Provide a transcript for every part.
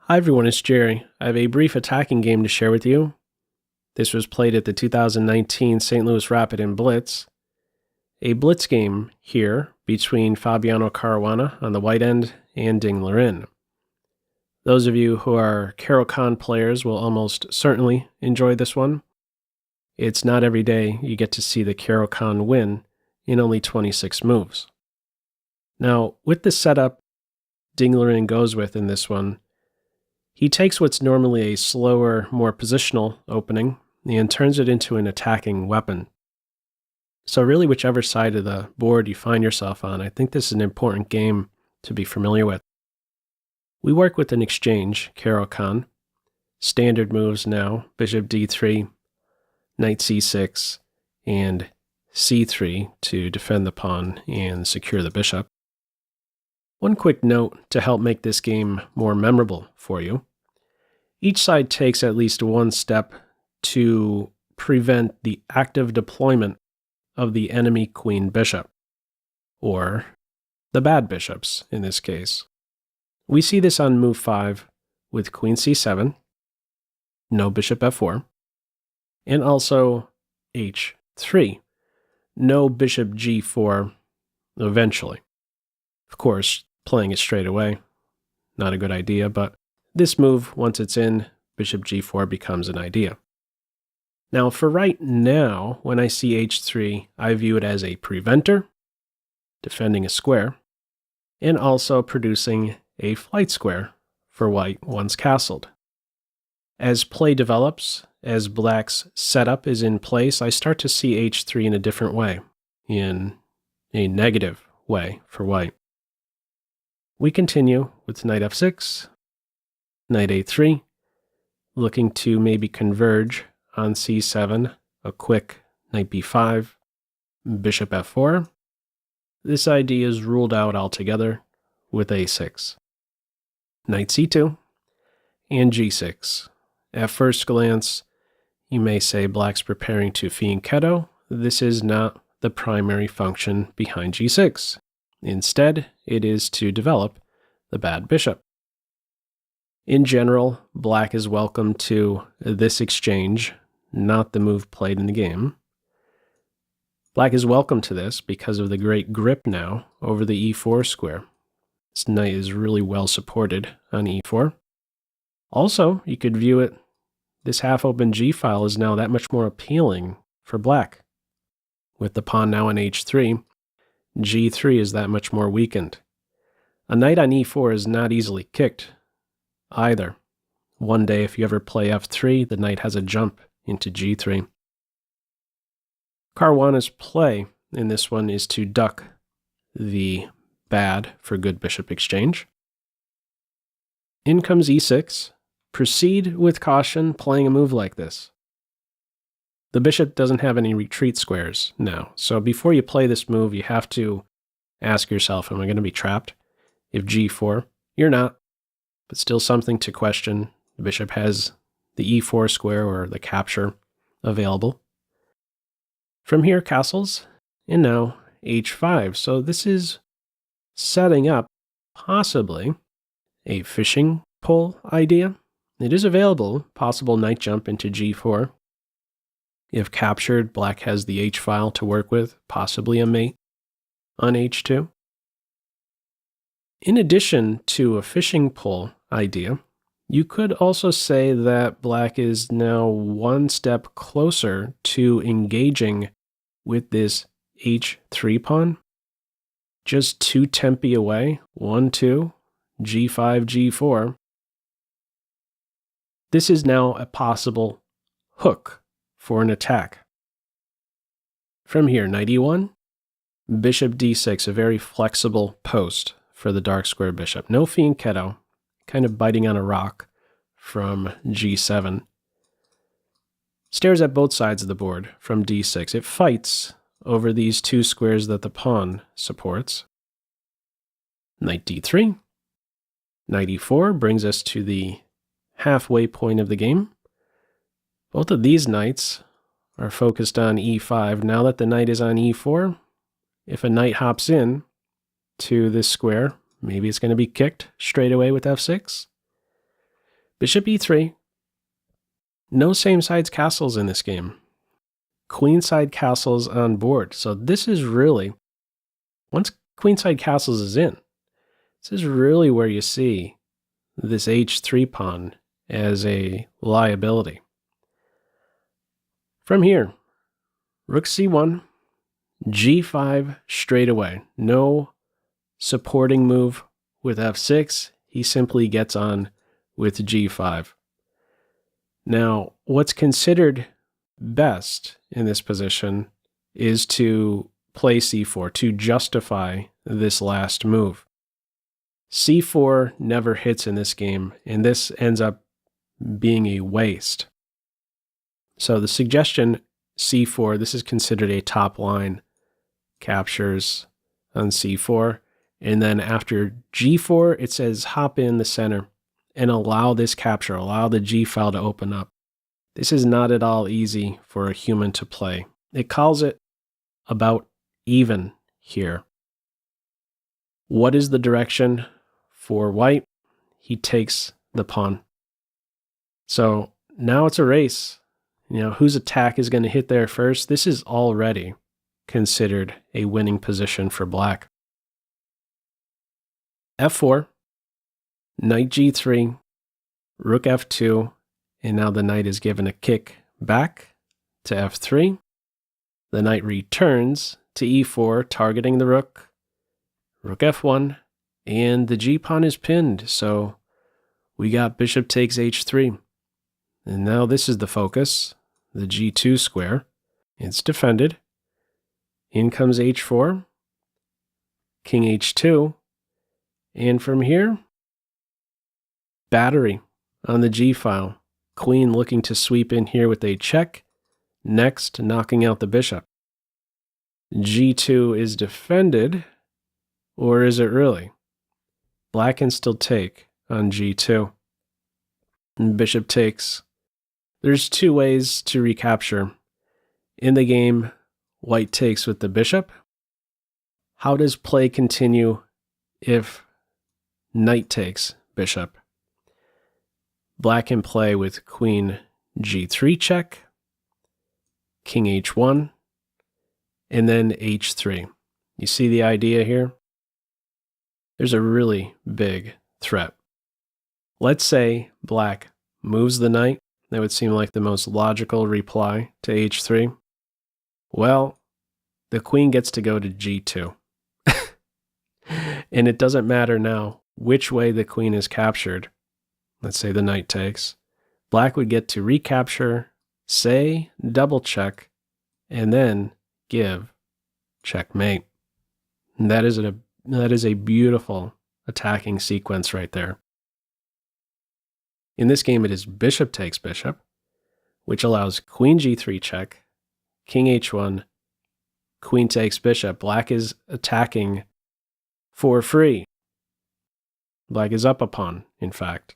Hi everyone, it's Jerry. I have a brief attacking game to share with you. This was played at the 2019 St. Louis Rapid Blitz. A blitz game here between Fabiano Caruana on the white end and Liren. Those of you who are Caro-Kann players will almost certainly enjoy this one. It's not every day you get to see the Caro-Kann win in only 26 moves. Now, with the setup Liren goes with in this one, he takes what's normally a slower, more positional opening and turns it into an attacking weapon. So really, whichever side of the board you find yourself on, I think this is an important game to be familiar with. We work with an Exchange Caro-Kann. Standard moves now, bishop d3, knight c6, and c3 to defend the pawn and secure the bishop. One quick note to help make this game more memorable for you. Each side takes at least one step to prevent the active deployment of the enemy queen bishop, or the bad bishops in this case. We see this on move 5 with queen c7, no bishop f4, and also h3, no bishop g4 eventually. Of course, playing it straight away, not a good idea, but this move, once it's in, bishop g4 becomes an idea. Now, for right now, when I see h3, I view it as a preventer, defending a square, and also producing a flight square for white once castled. As play develops, as black's setup is in place, I start to see h3 in a different way, in a negative way for white. We continue with knight f6, knight a3, looking to maybe converge on c7, a quick knight b5, bishop f4. This idea is ruled out altogether with a6. Knight c2 and g6. At first glance, you may say black's preparing to fianchetto. This is not the primary function behind g6. Instead, it is to develop the bad bishop. In general, black is welcome to this exchange, not the move played in the game. Black is welcome to this because of the great grip now over the e4 square. This knight is really well supported on e4. Also, you could view it, this half-open g-file is now that much more appealing for black. With the pawn now on h3, g3 is that much more weakened. A knight on e4 is not easily kicked either. One day, if you ever play f3, the knight has a jump into g3. Caruana's play in this one is to duck the bad for good bishop exchange. In comes e6. Proceed with caution playing a move like this. The bishop doesn't have any retreat squares now, so before you play this move, you have to ask yourself, am I going to be trapped? If g4, you're not, but still something to question. The bishop has the e4 square or the capture available. From here, castles, and now h5. So this is setting up possibly a fishing pole idea. It is available, possible knight jump into g4. If captured, black has the h-file to work with, possibly a mate on h2. In addition to a fishing pole idea, you could also say that black is now one step closer to engaging with this h3 pawn. Just 2 tempi away, 1, 2, g5, g4. This is now a possible hook for an attack. From here, knight e1, bishop d6, a very flexible post for the dark square bishop. No fianchetto, kind of biting on a rock from g7. Stares at both sides of the board from d6. It fights over these 2 squares that the pawn supports. Knight d3. Knight e4 brings us to the halfway point of the game. Both of these knights are focused on e5. Now that the knight is on e4, if a knight hops in to this square, maybe it's going to be kicked straight away with f6. Bishop e3. No same side's castles in this game. Queenside castles on board. So this is really, once queenside castles is in, this is really where you see this h3 pawn as a liability. From here, rook c1, g5 straight away. No supporting move with f6. He simply gets on with g5. Now, what's considered best in this position is to play c4 to justify this last move. c4 never hits in this game, and this ends up being a waste. So the suggestion, c4, this is considered a top line, captures on c4, and then after g4, it says hop in the center and allow this capture, allow the g file to open up. This is not at all easy for a human to play. It calls it about even here. What is the direction for white? He takes the pawn. So now it's a race. You know, whose attack is going to hit there first? This is already considered a winning position for black. f4, knight g3, rook f2, and now the knight is given a kick back to f3. The knight returns to e4, targeting the rook. Rook f1, and the g-pawn is pinned, so we got bishop takes h3. And now this is the focus, the g2 square. It's defended. In comes h4, king h2, and from here, battery on the g-file. Queen looking to sweep in here with a check, next knocking out the bishop. g2 is defended, or is it really? Black can still take on g2. And bishop takes. There's two ways to recapture. In the game, white takes with the bishop. How does play continue if knight takes bishop? Black can play with queen g3 check, king h1, and then h3. You see the idea here? There's a really big threat. Let's say black moves the knight. That would seem like the most logical reply to h3. Well, the queen gets to go to g2. And it doesn't matter now which way the queen is captured. Let's say the knight takes. Black would get to recapture, say double check, and then give checkmate. And that is a beautiful attacking sequence right there. In this game, it is bishop takes bishop, which allows queen g3 check, king h1, queen takes bishop. Black is attacking for free. Black is up a pawn, in fact.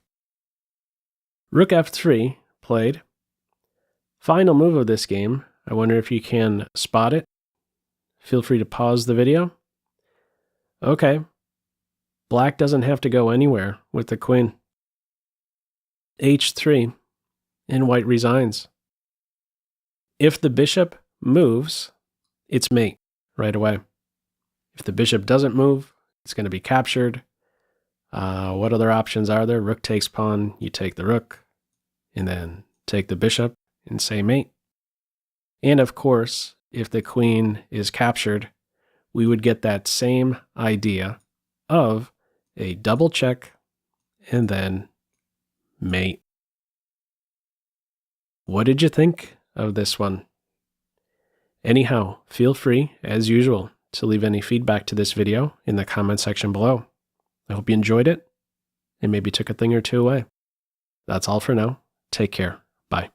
Rook f3 played. Final move of this game. I wonder if you can spot it. Feel free to pause the video. Okay. Black doesn't have to go anywhere with the queen. h3, and white resigns. If the bishop moves, it's mate right away. If the bishop doesn't move, it's going to be captured. What other options are there? Rook takes pawn, you take the rook, and then take the bishop and say mate. And of course, if the queen is captured, we would get that same idea of a double check and then mate. What did you think of this one? Anyhow, feel free, as usual, to leave any feedback to this video in the comment section below. I hope you enjoyed it and maybe took a thing or two away. That's all for now. Take care. Bye.